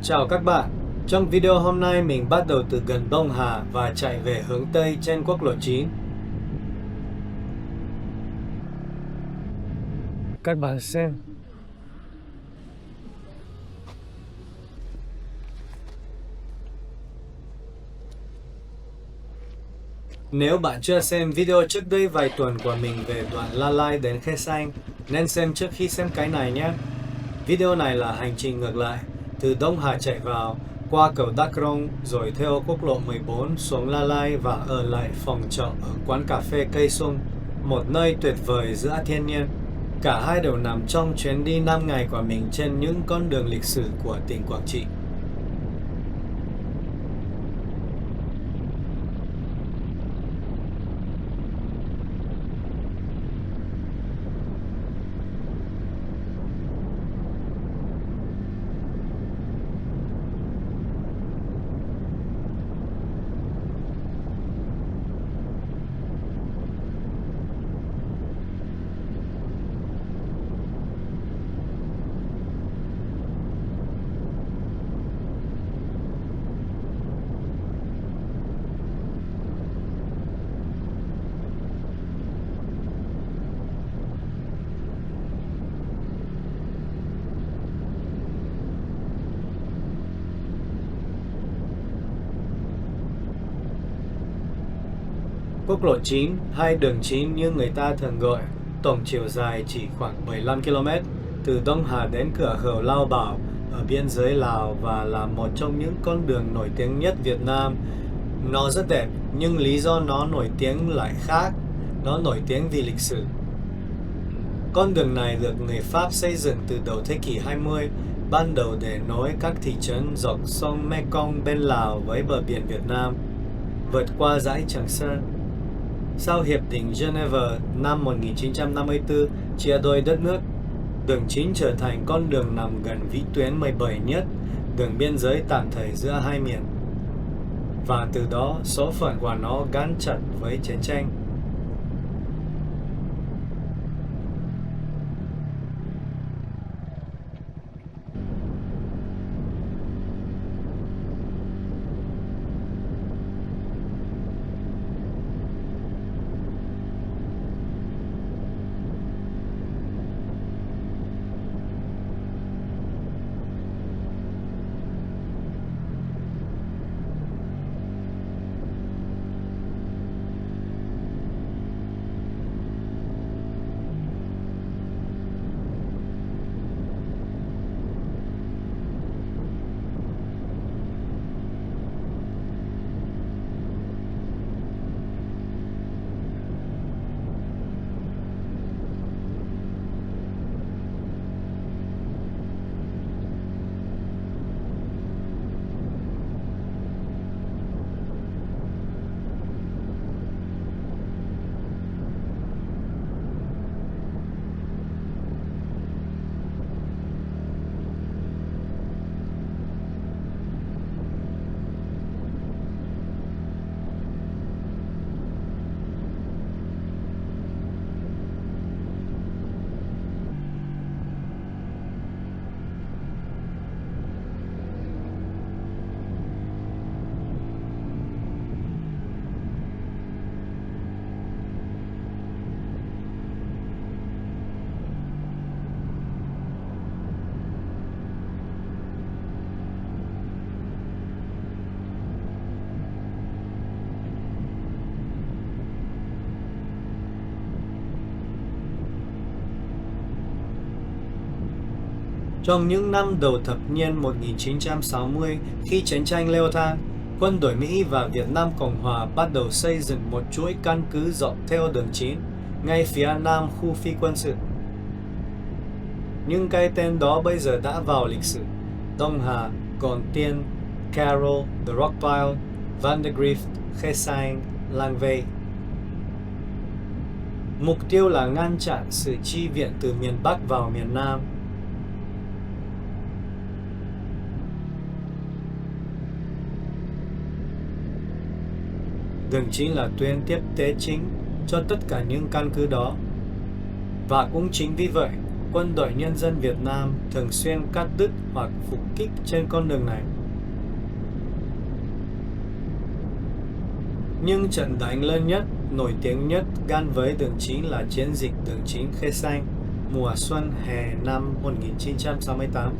Chào các bạn, trong video hôm nay mình bắt đầu từ gần Đông Hà và chạy về hướng Tây trên quốc lộ 9. Các bạn xem. Nếu bạn chưa xem video trước đây vài tuần của mình về đoạn La Lai đến Khe Sanh, nên xem trước khi xem cái này nhé. Video này là hành trình ngược lại, từ Đông Hà chạy vào, qua cầu Đắk Rông, rồi theo quốc lộ 14 xuống La Lai và ở lại phòng trọ ở quán cà phê Cây Sung, một nơi tuyệt vời giữa thiên nhiên. Cả hai đều nằm trong chuyến đi 5 ngày của mình trên những con đường lịch sử của tỉnh Quảng Trị. Quốc lộ 9 hay đường 9 như người ta thường gọi, tổng chiều dài chỉ khoảng 15 km, từ Đông Hà đến cửa khẩu Lao Bảo ở biên giới Lào và là một trong những con đường nổi tiếng nhất Việt Nam. Nó rất đẹp, nhưng lý do nó nổi tiếng lại khác. Nó nổi tiếng vì lịch sử. Con đường này được người Pháp xây dựng từ đầu thế kỷ 20, ban đầu để nối các thị trấn dọc sông Mekong bên Lào với bờ biển Việt Nam, vượt qua dãy Trường Sơn. Sau Hiệp định Geneva năm 1954 chia đôi đất nước, đường 9 trở thành con đường nằm gần vĩ tuyến 17 nhất, đường biên giới tạm thời giữa hai miền. Và từ đó, số phận của nó gắn chặt với chiến tranh. Trong những năm đầu thập niên 1960, khi chiến tranh leo thang, quân đội Mỹ và Việt Nam Cộng Hòa bắt đầu xây dựng một chuỗi căn cứ dọc theo đường 9, ngay phía nam khu phi quân sự. Nhưng cái tên đó bây giờ đã vào lịch sử. Đông Hà, Còn Tiên, Carroll, The Rockpile, Vandegrift, Khe Sanh, Lang Vây. Mục tiêu là ngăn chặn sự chi viện từ miền Bắc vào miền Nam. Đường 9 là tuyến tiếp tế chính cho tất cả những căn cứ đó. Và cũng chính vì vậy, Quân đội Nhân dân Việt Nam thường xuyên cắt đứt hoặc phục kích trên con đường này. Nhưng trận đánh lớn nhất, nổi tiếng nhất gắn với đường 9 là chiến dịch đường 9 Khe Xanh mùa xuân hè năm 1968.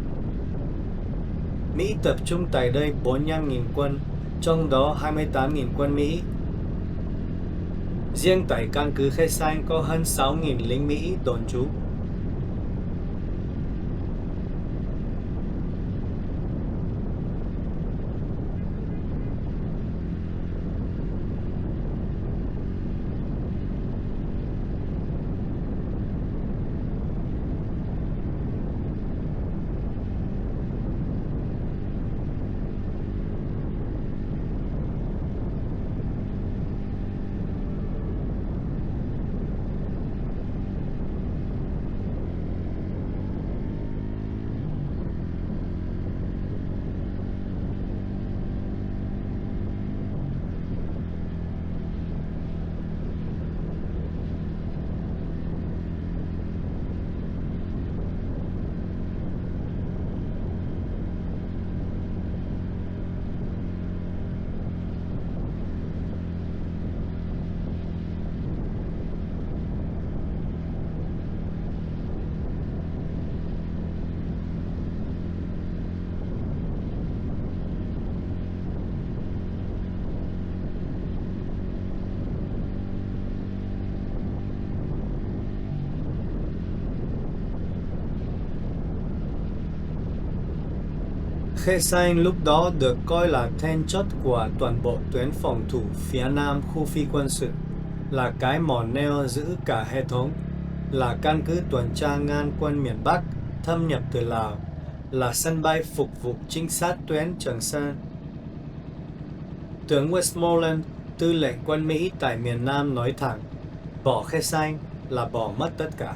Mỹ tập trung tại đây 45.000 quân, trong đó 28.000 quân Mỹ. Riêng tại căn cứ Khe Xanh có hơn 6.000 lính Mỹ đồn trú. Khe Xanh lúc đó được coi là then chốt của toàn bộ tuyến phòng thủ phía nam khu phi quân sự, là cái mỏ neo giữ cả hệ thống, là căn cứ tuần tra ngăn quân miền Bắc thâm nhập từ Lào, là sân bay phục vụ trinh sát tuyến Trường Sơn. Tướng Westmoreland, tư lệnh quân Mỹ tại miền Nam nói thẳng, bỏ Khe Xanh là bỏ mất tất cả.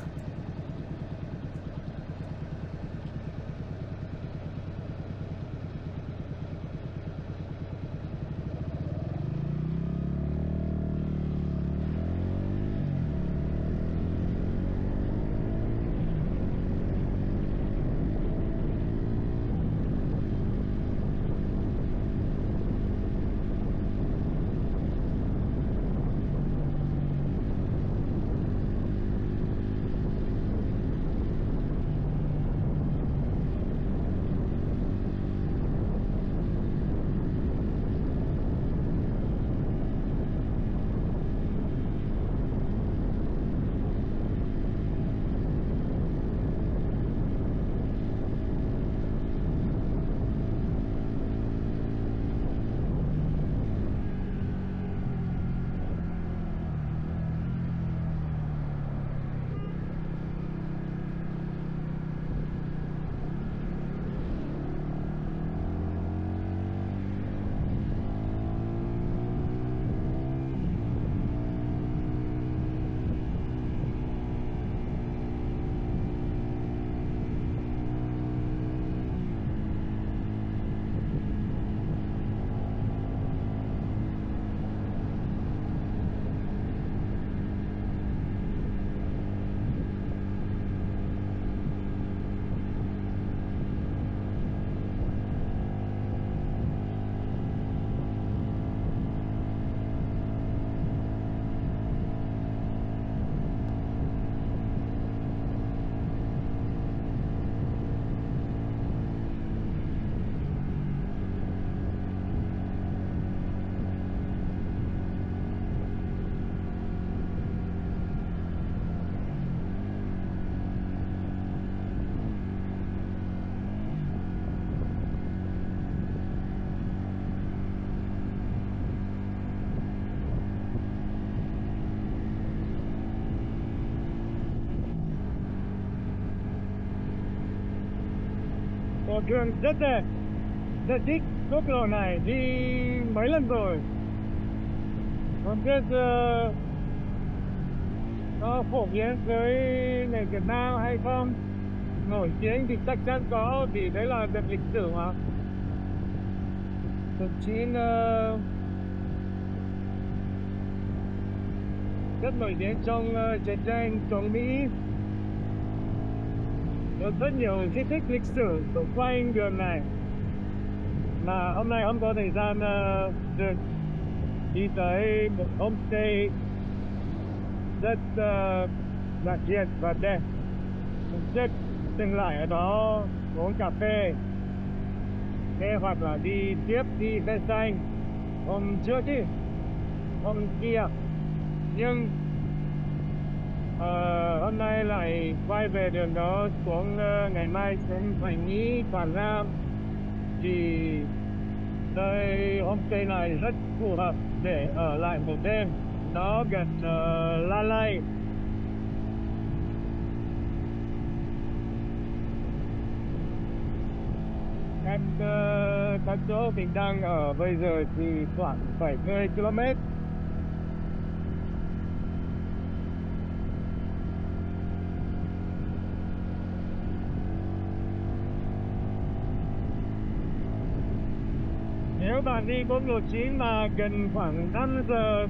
Đường rất đẹp, rất thích quốc lộ này, đi mấy lần rồi. Không biết có phổ biến với người Việt Nam hay không. Nổi tiếng thì chắc chắn có, vì đấy là đường lịch sử mà. Thậm chí rất nổi tiếng trong chiến tranh chống Mỹ. có rất nhiều di tích lịch sử xung quanh đường này, mà hôm nay không có thời gian được đi tới một homestay rất đặc biệt và đẹp. Mình sẽ dừng lại ở đó uống cà phê, hoặc là đi tiếp đi ven xanh hôm trước chứ hôm kia, nhưng hôm nay lại quay về đường đó xuống, ngày mai xuống Hoành Mỹ Quảng Nam, thì nơi homestay này rất phù hợp để ở lại một đêm. Nó gần La Lai. Các chỗ mình đang ở bây giờ thì khoảng 70 km. Nếu bạn đi quốc lộ 9 mà gần khoảng 5 giờ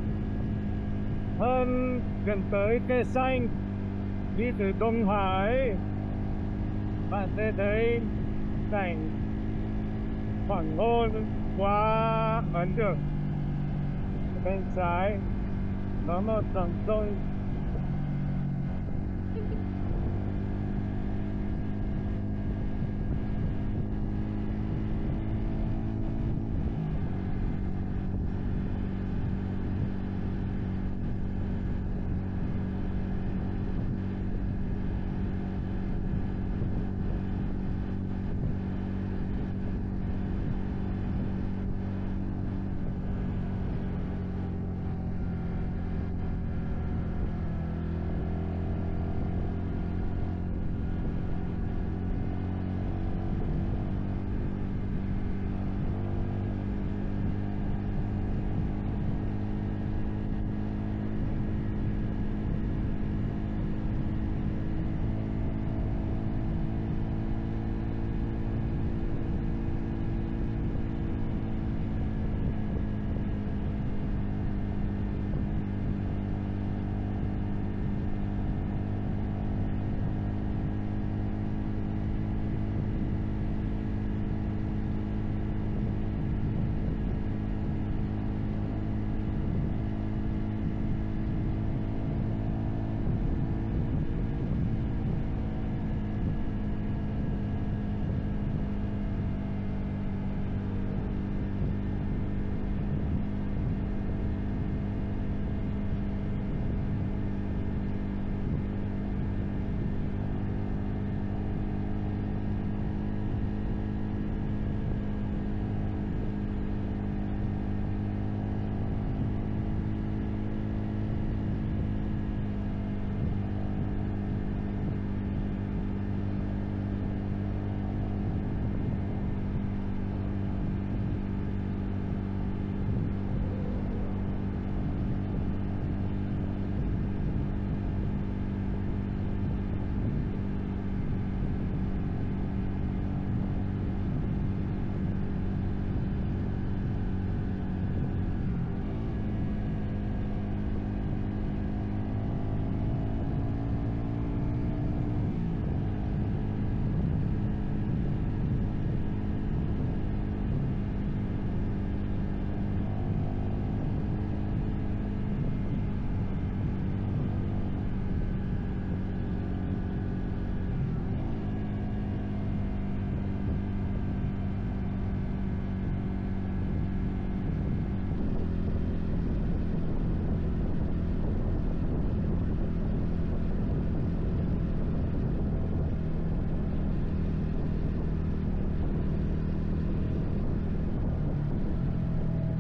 hơn, gần tới cây xanh, đi từ Đông Hải, bạn sẽ thấy cảnh hoàng hôn quá ấn tượng. Bên trái nó một dòng sông.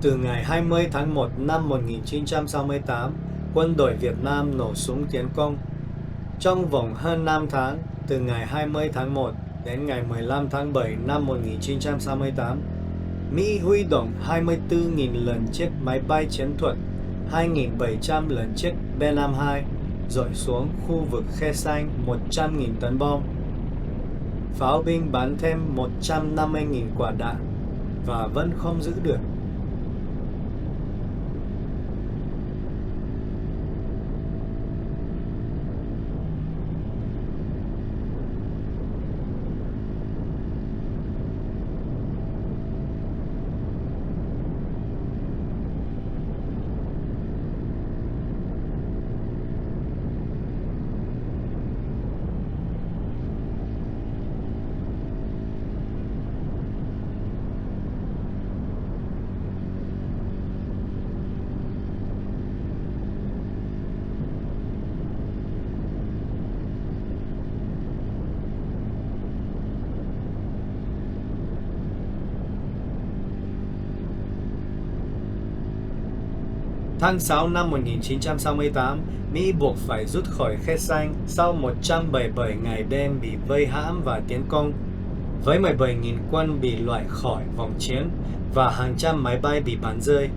Từ ngày 20 tháng 1 năm 1968, quân đội Việt Nam nổ súng tiến công. Trong vòng hơn 5 tháng, từ ngày 20 tháng 1 đến ngày 15 tháng 7 năm 1968, Mỹ huy động 24.000 lần chiếc máy bay chiến thuật, 2.700 lần chiếc B-52, dội xuống khu vực Khe Xanh 100.000 tấn bom. Pháo binh bắn thêm 150.000 quả đạn và vẫn không giữ được. Tháng 6 năm 1968, Mỹ buộc phải rút khỏi Khe Xanh sau 177 ngày đêm bị vây hãm và tiến công, với 17.000 quân bị loại khỏi vòng chiến và hàng trăm máy bay bị bắn rơi.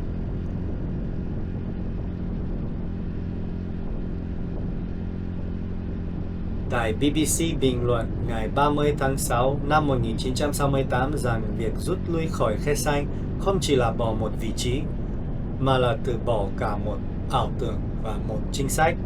Đài BBC bình luận ngày 30 tháng 6 năm 1968 rằng việc rút lui khỏi Khe Xanh không chỉ là bỏ một vị trí, mà là từ bỏ cả một ảo tưởng và một chính sách.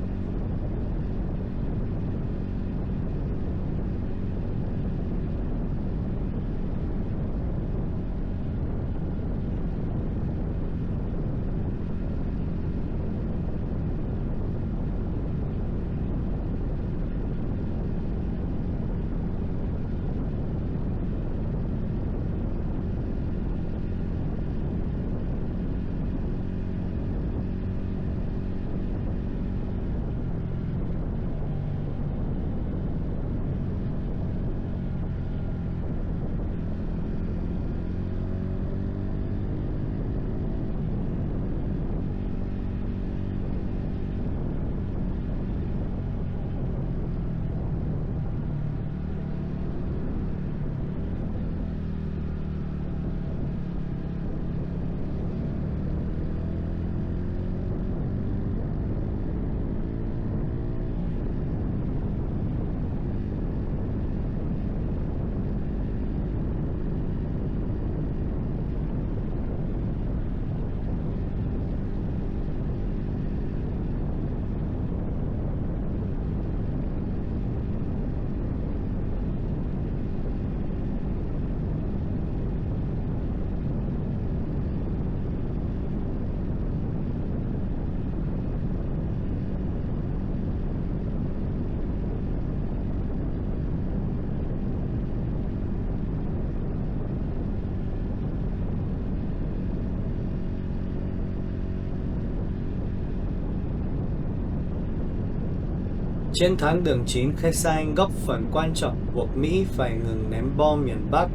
Chiến thắng đường 9 Khe Xanh góp phần quan trọng buộc Mỹ phải ngừng ném bom miền Bắc,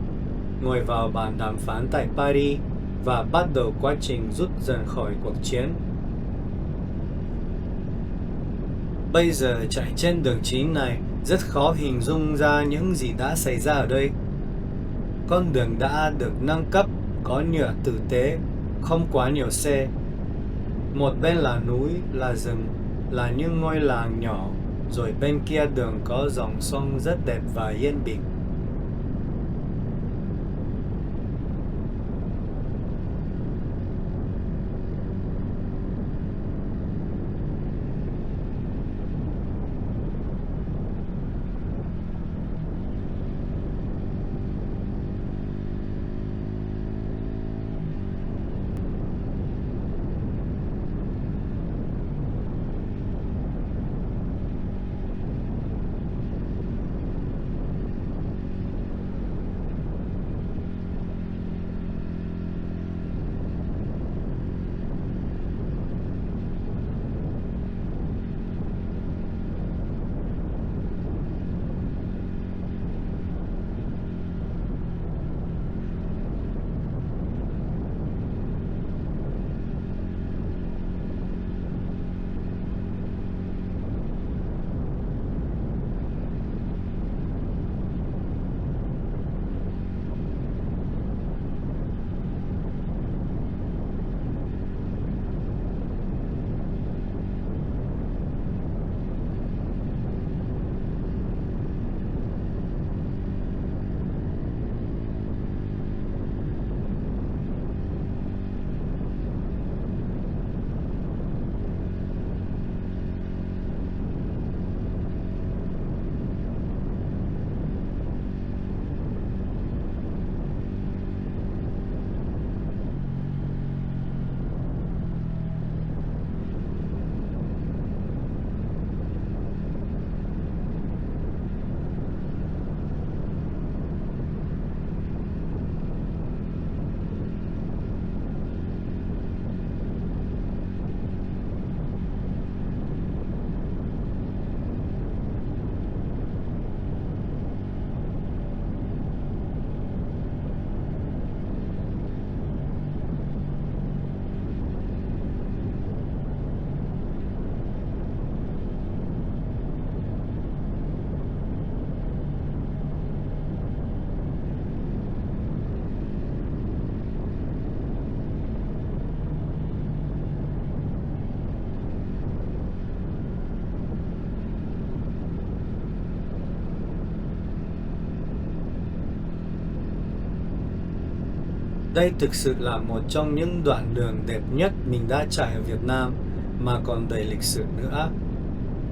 ngồi vào bàn đàm phán tại Paris và bắt đầu quá trình rút dần khỏi cuộc chiến. Bây giờ chạy trên đường 9 này rất khó hình dung ra những gì đã xảy ra ở đây. Con đường đã được nâng cấp, có nhựa tử tế, không quá nhiều xe. Một bên là núi, là rừng, là những ngôi làng nhỏ, rồi bên kia đường có dòng sông rất đẹp và yên bình. Đây thực sự là một trong những đoạn đường đẹp nhất mình đã trải ở Việt Nam, mà còn đầy lịch sử nữa.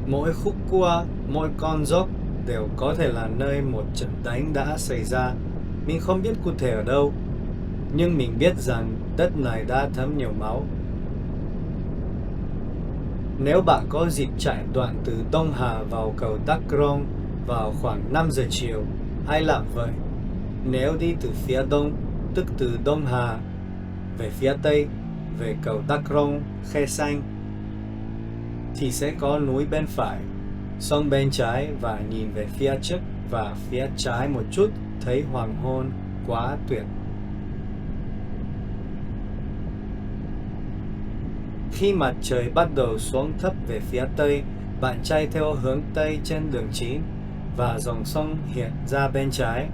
Mỗi khúc cua, mỗi con dốc đều có thể là nơi một trận đánh đã xảy ra. Mình không biết cụ thể ở đâu, nhưng mình biết rằng đất này đã thấm nhiều máu. Nếu bạn có dịp chạy đoạn từ Đông Hà vào cầu Đắk Rông vào khoảng 5 giờ chiều, hãy làm vậy. Nếu đi từ phía đông, tức từ Đông Hà về phía tây, về cầu Đắk Rông, Khe Xanh, thì sẽ có núi bên phải, sông bên trái, và nhìn về phía trước và phía trái một chút thấy hoàng hôn quá tuyệt. Khi mặt trời bắt đầu xuống thấp về phía tây, bạn chạy theo hướng tây trên đường 9 và dòng sông hiện ra bên trái.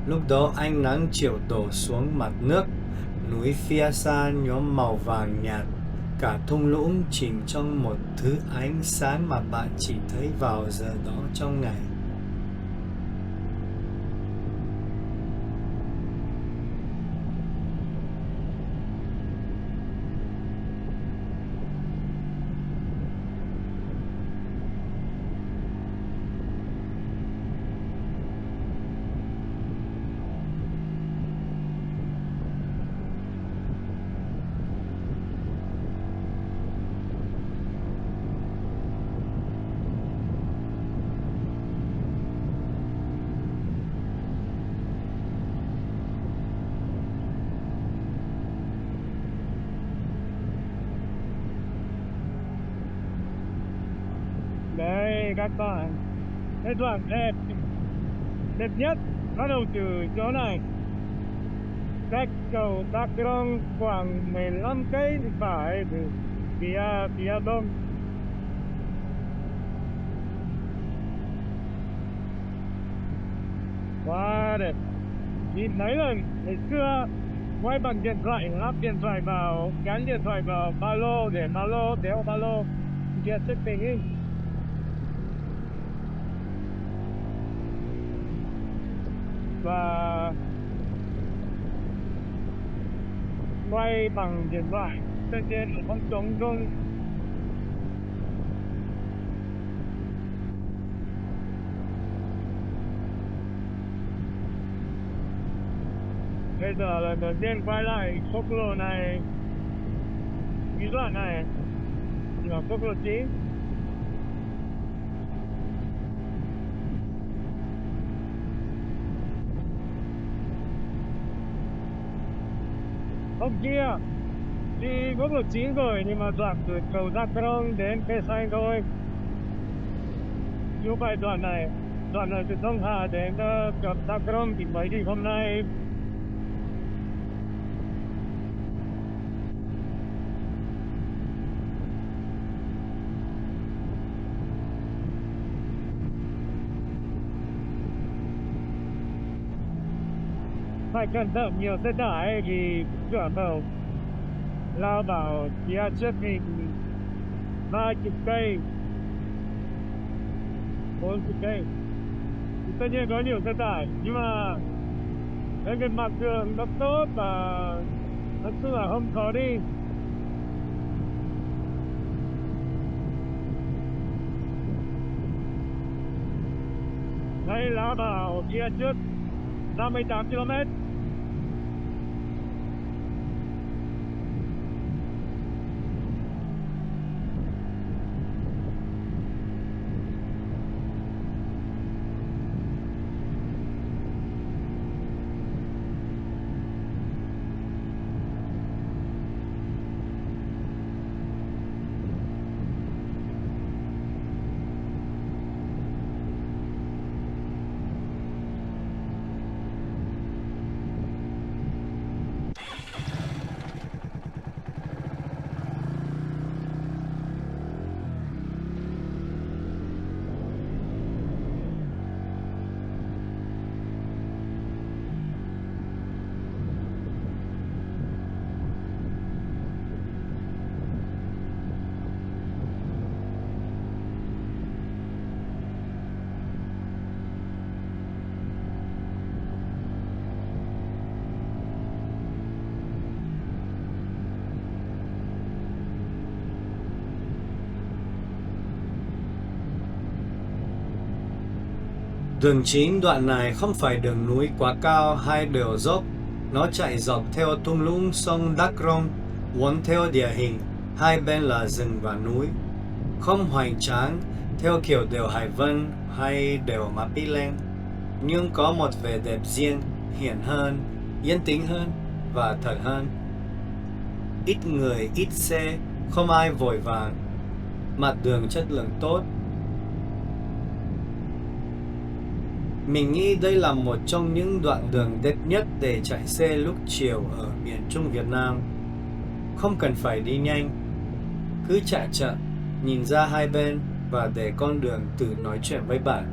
Lúc đó ánh nắng chiều đổ xuống mặt nước, núi phía xa nhuốm màu vàng nhạt, cả thung lũng chìm trong một thứ ánh sáng mà bạn chỉ thấy vào giờ đó trong ngày. Đây các bạn, cái đoạn đẹp nhất bắt đầu từ chỗ này, cách cầu Đắk Rông khoảng 15 cây thì phải, từ phía đông. Quá đẹp. Nhìn thấy là ngày xưa quay bằng điện thoại, lắp điện thoại vào, gắn điện thoại vào ba lô, để đeo ba lô kia check tình hình. Và quay bằng điện thoại, tất nhiên là không chống rung. Bây giờ là đầu tiên quay lại quốc lộ này, cái đoạn này là quốc lộ 9. Hôm kia đi quốc lộ 9 rồi, nhưng mà đoạn từ cầu Đắk Rông đến Khe Xanh thôi. Như vậy đoạn này từ Đông Hà đến cầu Đắk Rông thì mới đi hôm nay. Phải cẩn thận, nhiều xe tải thì cửa đầu lao vào phía trước mình 30 cây, 40 cây. Thì tất nhiên có nhiều xe tải, nhưng mà cái mặt đường nó tốt và thật sự là không khó đi. Đây lao vào phía trước 58 km. Đường 9 đoạn này không phải đường núi quá cao hay đèo dốc. Nó chạy dọc theo thung lũng sông Đắk Rông, uốn theo địa hình, hai bên là rừng và núi. Không hoành tráng theo kiểu đèo Hải Vân hay đèo Mã Pí Lèng, nhưng có một vẻ đẹp riêng, hiển hơn, yên tĩnh hơn và thật hơn. Ít người, ít xe, không ai vội vàng. Mặt đường chất lượng tốt. Mình nghĩ đây là một trong những đoạn đường đẹp nhất để chạy xe lúc chiều ở miền Trung Việt Nam. Không cần phải đi nhanh, cứ chạy chậm, nhìn ra hai bên và để con đường tự nói chuyện với bạn.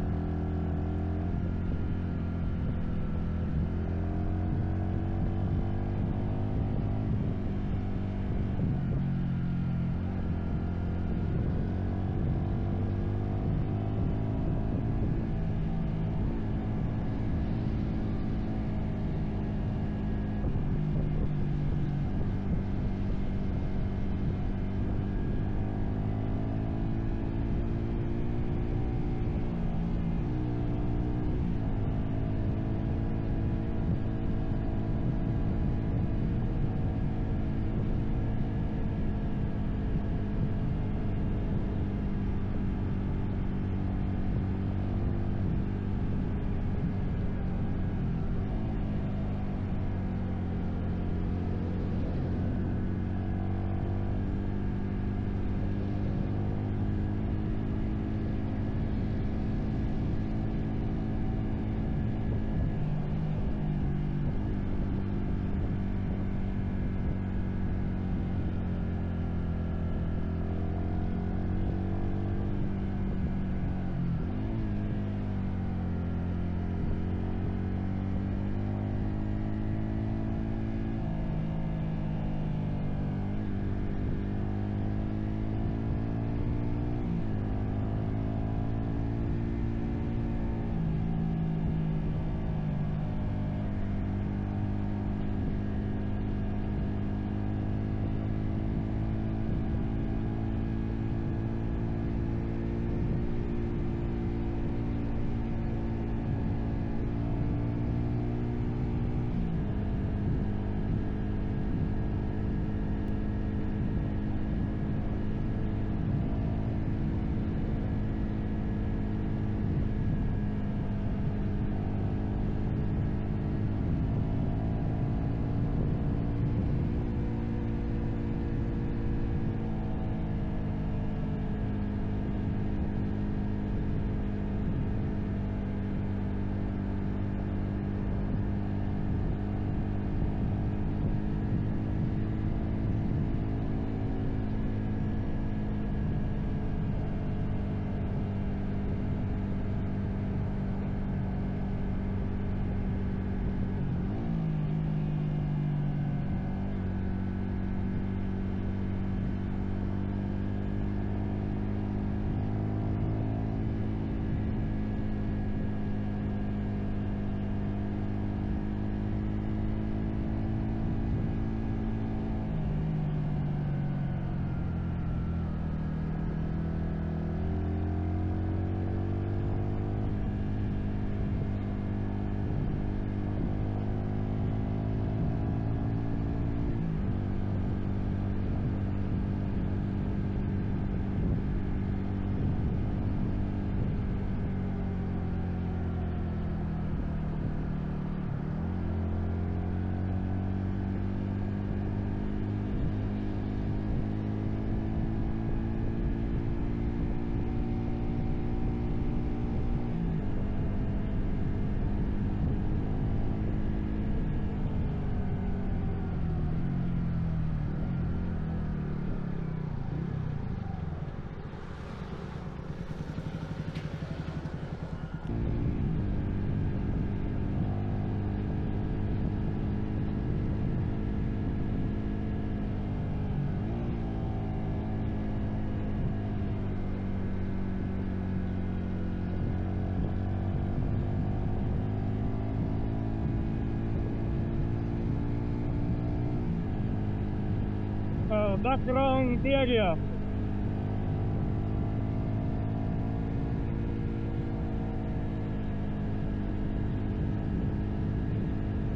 Đắk Rông tia kìa.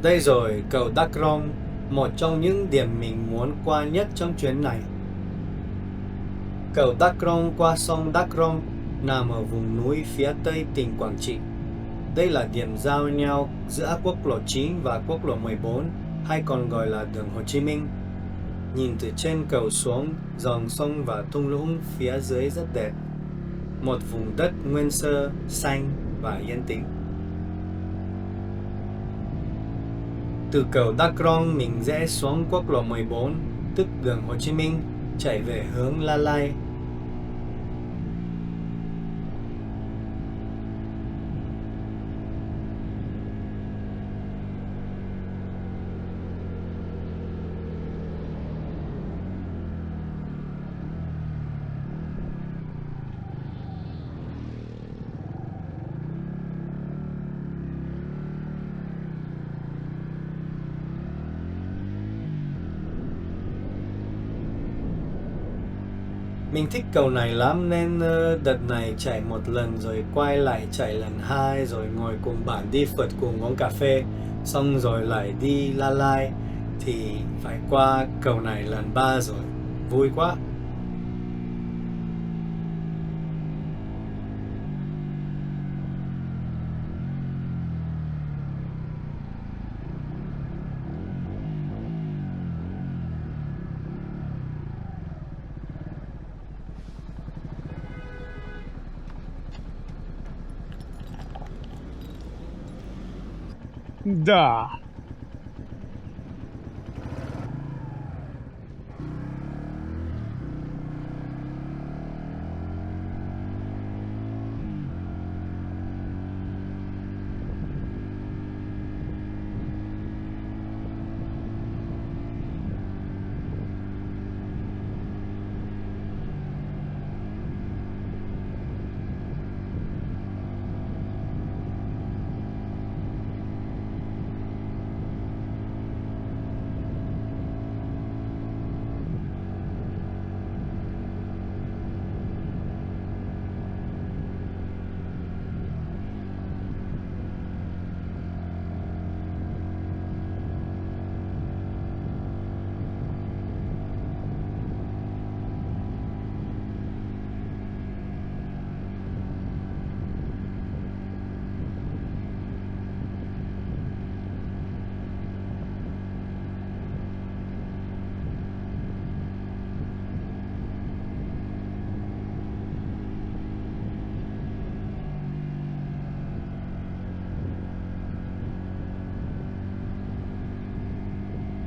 Đây rồi, cầu Đắk Rông, một trong những điểm mình muốn qua nhất trong chuyến này. Cầu Đắk Rông qua sông Đắk Rông nằm ở vùng núi phía tây tỉnh Quảng Trị. Đây là điểm giao nhau giữa quốc lộ 9 và quốc lộ 14, hay còn gọi là đường Hồ Chí Minh. Nhìn từ trên cầu xuống, dòng sông và thung lũng phía dưới rất đẹp. Một vùng đất nguyên sơ, xanh và yên tĩnh. Từ cầu Đắk Rông mình rẽ xuống quốc lộ 14, tức đường Hồ Chí Minh, chạy về hướng La Lai. Mình thích cầu này lắm nên đợt này chạy một lần rồi quay lại chạy lần hai, rồi ngồi cùng bạn đi phượt cùng uống cà phê, xong rồi lại đi La Lai, thì phải qua cầu này lần ba rồi. Vui quá. Da.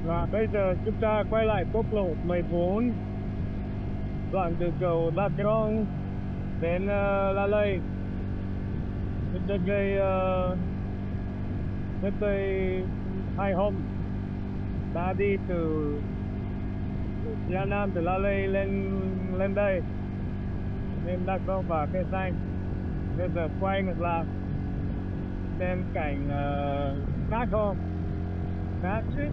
Và bây giờ chúng ta quay lại quốc lộ 14, đoạn từ cầu Đắk Rông đến La Lai. Cách đây 2 hôm đã đi từ phía Nam, từ La Lai lên đây, lên Đắk Rông và Khe Xanh. Bây giờ quay ngược lại xem cảnh khác không? Khác chứ.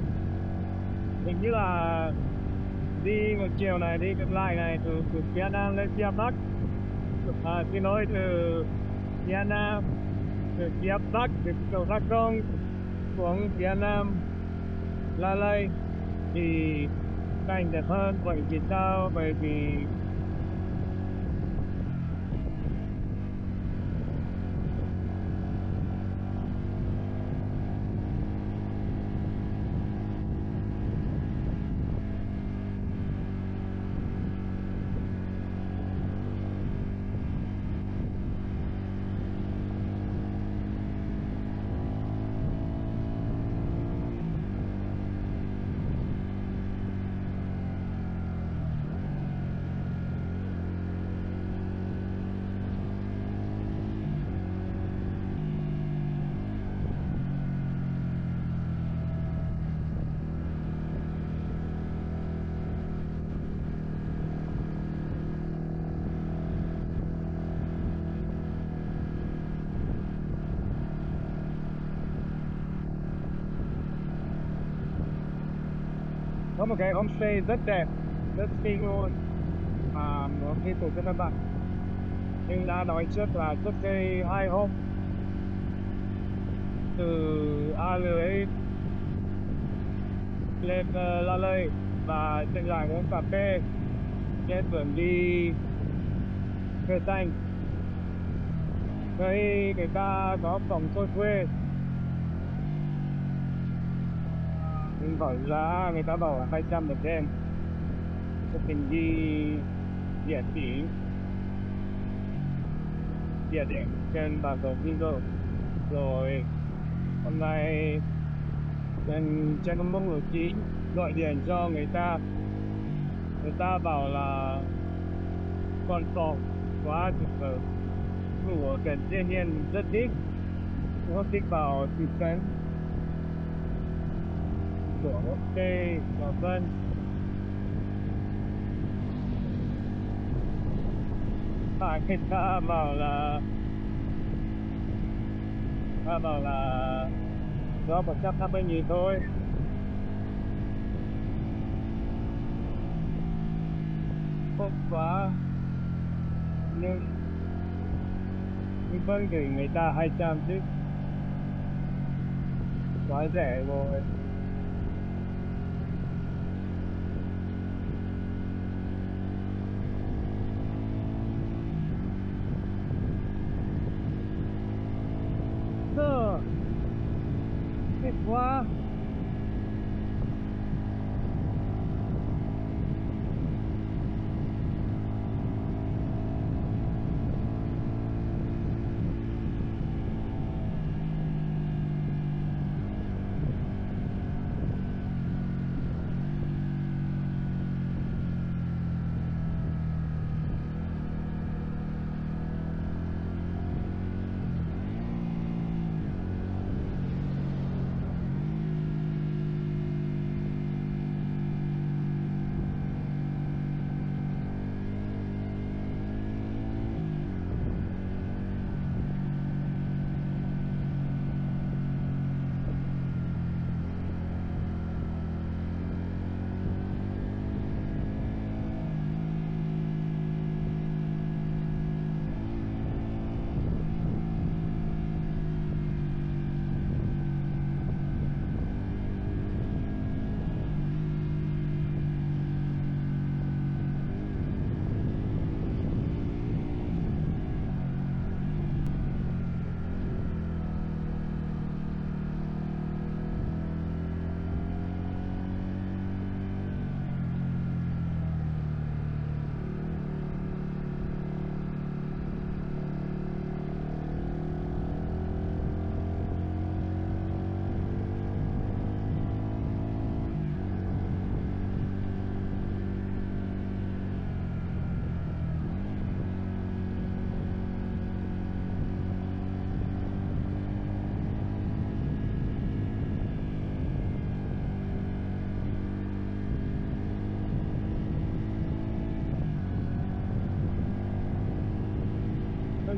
Hình như là đi một chiều này, đi ngược lại này, từ phía Nam lên phía Bắc. Xin lỗi, từ phía Nam, từ phía Bắc, từ cầu Đắk Rông xuống phía Nam La Lai thì cảnh đẹp hơn. Vậy vì sao? Bởi vì có một cái homestay rất đẹp, rất xinh luôn, một cái tổ rất là bạn. Nhưng đã nói trước là trước đây 2 hôm từ A lưới lên La Lây và dừng lại uống cà phê trên đường đi Khe Xanh. Nơi người ta có phòng cho thuê, nhưng gọi giá người ta bảo là 200 một đêm cho mình đi địa chỉ địa điểm trên bản đồ Google. Rồi hôm nay trên công mông lục chí gọi điện cho người ta bảo là con phòng quá tuyệt vời, ngủ ở cảnh thiên nhiên rất thích, không thích vào thị trấn của homestay và vân. Và người ta bảo là có 150.000 thôi. Không quá, nhưng vẫn gửi người ta 200 chứ, quá rẻ rồi. Cơ thích quá.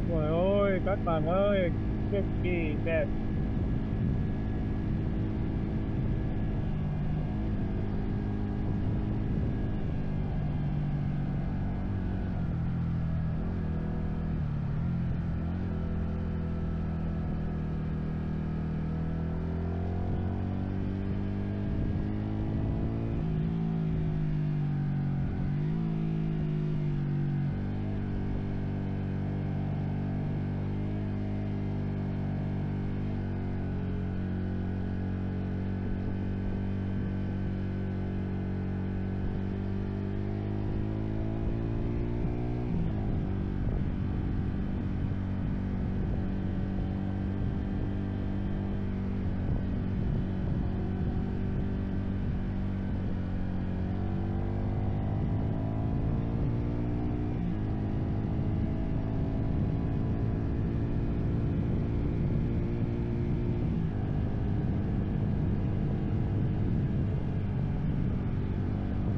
Trời ơi các bạn ơi, cực kỳ đẹp.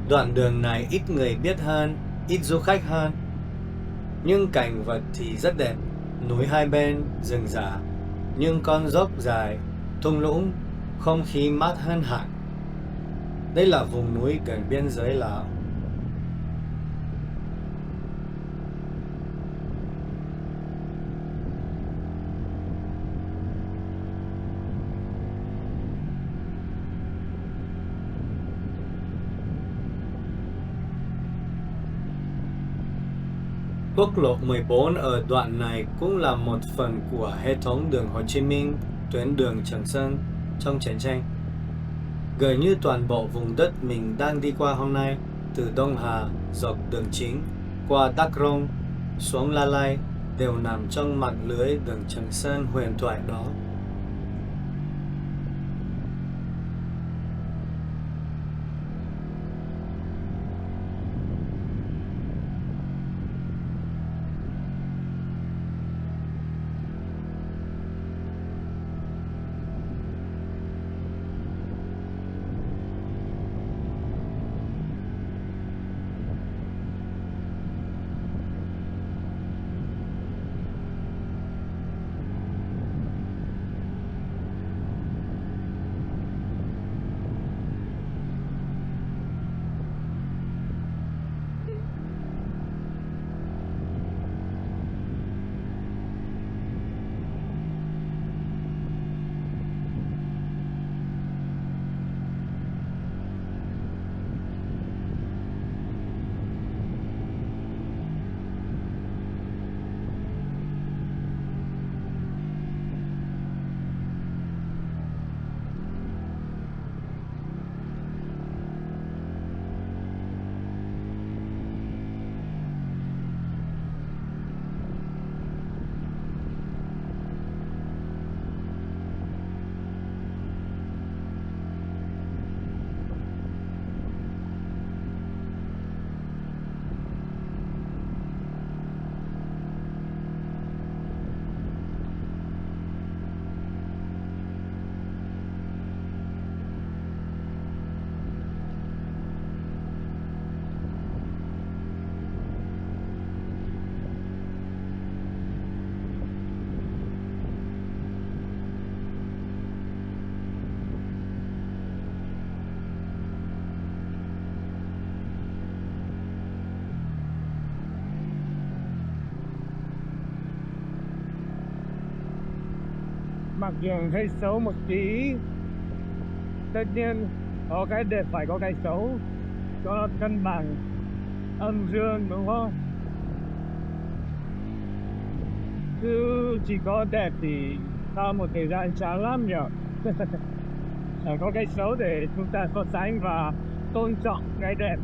Đoạn đường này ít người biết hơn, ít du khách hơn. Nhưng cảnh vật thì rất đẹp, núi hai bên, rừng rả, nhưng con dốc dài, thung lũng, không khí mát hơn hẳn. Đây là vùng núi gần biên giới Lào. Quốc lộ 14 ở đoạn này cũng là một phần của hệ thống đường Hồ Chí Minh, tuyến đường Trường Sơn trong chiến tranh. Gần như toàn bộ vùng đất mình đang đi qua hôm nay, từ Đông Hà dọc đường chính qua Đắk Rông xuống La Lai đều nằm trong mạng lưới đường Trường Sơn huyền thoại đó. Mặc dù hơi xấu một tí, tất nhiên có cái đẹp phải có cái xấu, cho nó cân bằng âm dương, đúng không? Chứ chỉ có đẹp thì sau một thời gian chán lắm nhở. Có cái xấu để chúng ta so sánh và tôn trọng cái đẹp.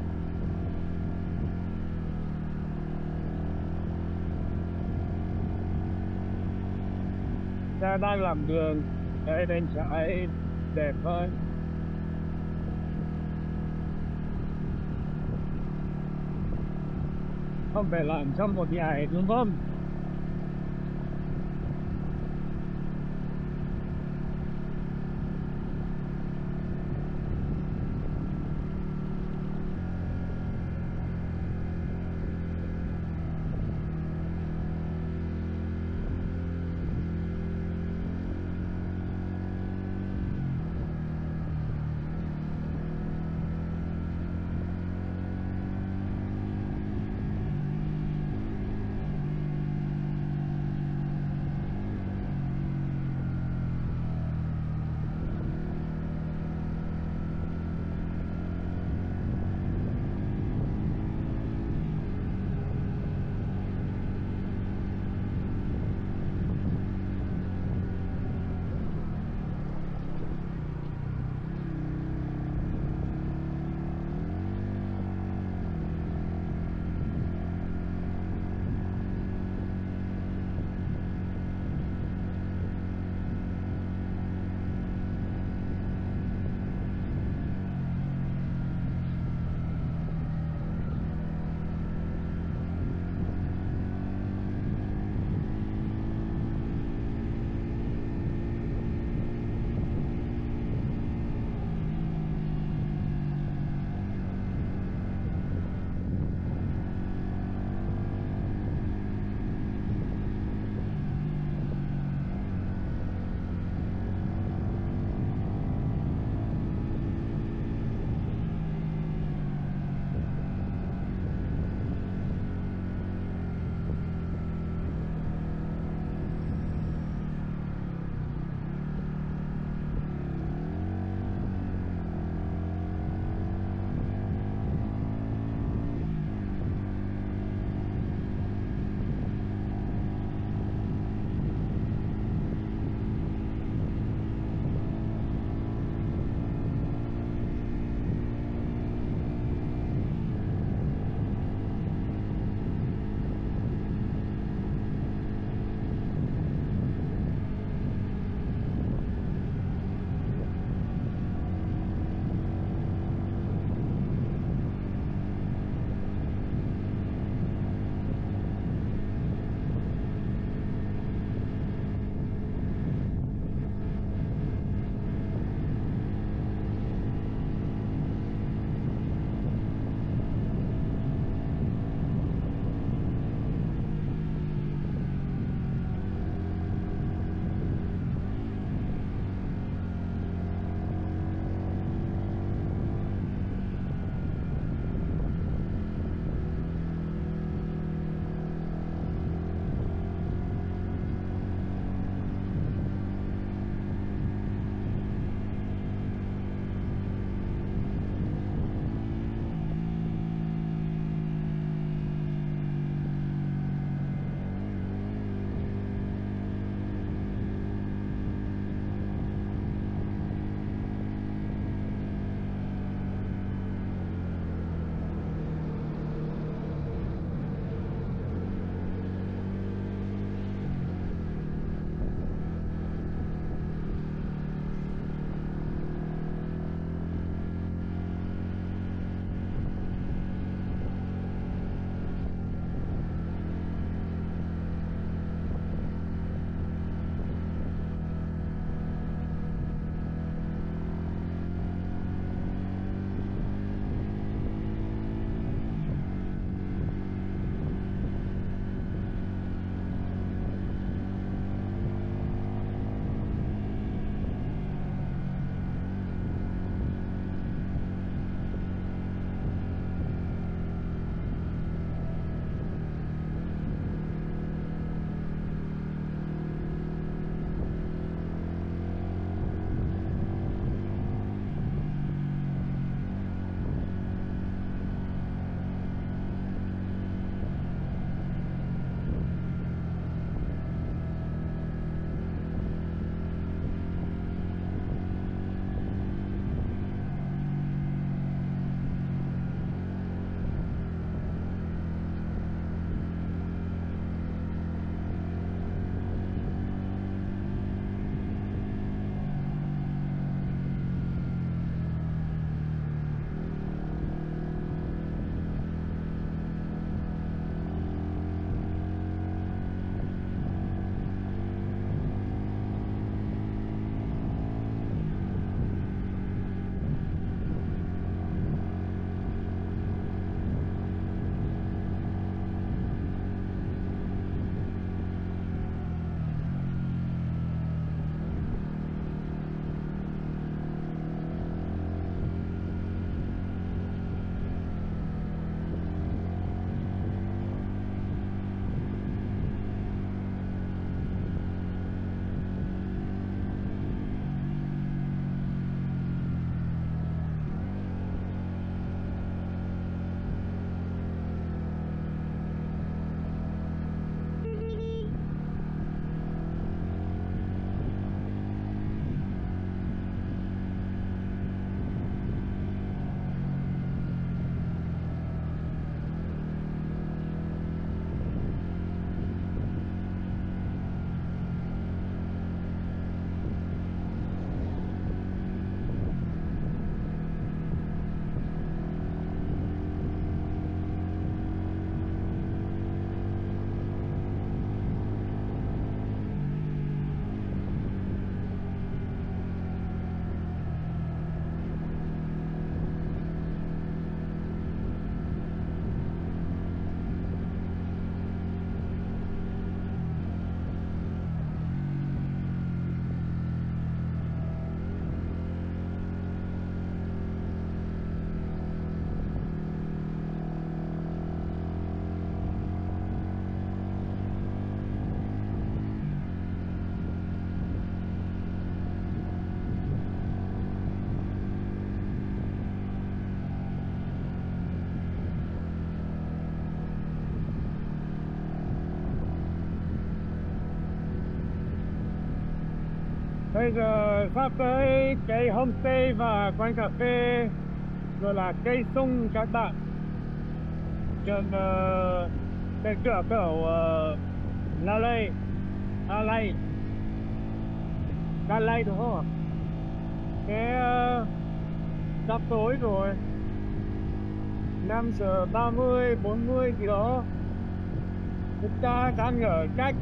Ta đang làm đường để bên trái đẹp hơn. Không phải làm trong một ngày, đúng không? Bây giờ sắp tới cái homestay và quán cà phê rồi là cây sung các bạn. Trên cái cửa khẩu La Lây, La Lây, La Lây đúng không ạ? Cái sắp tối rồi, 5:30, 40 gì đó. Chúng ta đang ở cách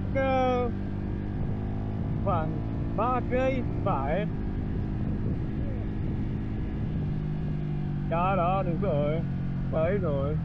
khoảng 3 cây phải. Đó, đúng rồi, phải rồi.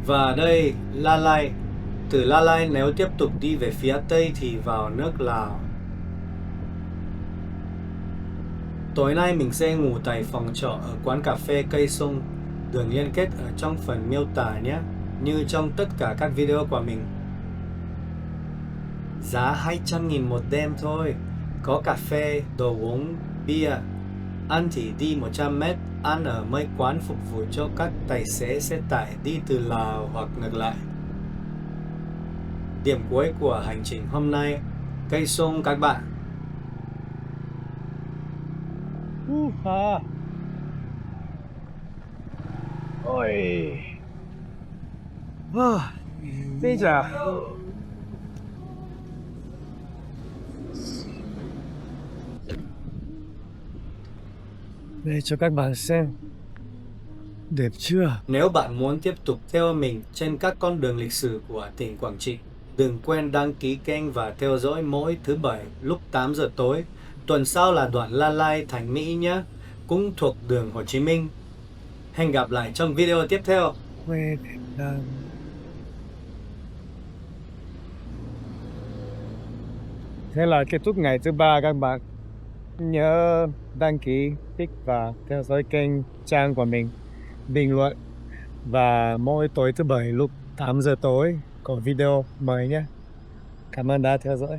Và đây, La Lai. Từ La Lai nếu tiếp tục đi về phía Tây thì vào nước Lào. Tối nay mình sẽ ngủ tại phòng trọ ở quán cà phê Cây Sung. Đường liên kết ở trong phần miêu tả nhé, như trong tất cả các video của mình. Giá 200.000 một đêm thôi. Có cà phê, đồ uống, bia. Ăn thì đi 100 mét, ăn ở mấy quán phục vụ cho các tài xế xe tải đi từ Lào hoặc ngược lại. Điểm cuối của hành trình hôm nay, Cây Sung các bạn. Ôi. Xin chào. Đây cho các bạn xem. Đẹp chưa? Nếu bạn muốn tiếp tục theo mình trên các con đường lịch sử của tỉnh Quảng Trị, đừng quên đăng ký kênh và theo dõi mỗi thứ Bảy lúc 8 giờ tối. Tuần sau là đoạn La Lai Thành Mỹ nhé, cũng thuộc đường Hồ Chí Minh. Hẹn gặp lại trong video tiếp theo. Quê Việt Nam. Thế là kết thúc ngày thứ 3 các bạn. Nhớ đăng ký, thích và theo dõi kênh trang của mình, bình luận. Và mỗi tối thứ 7 lúc 8 giờ tối có video mới nhé. Cảm ơn đã theo dõi.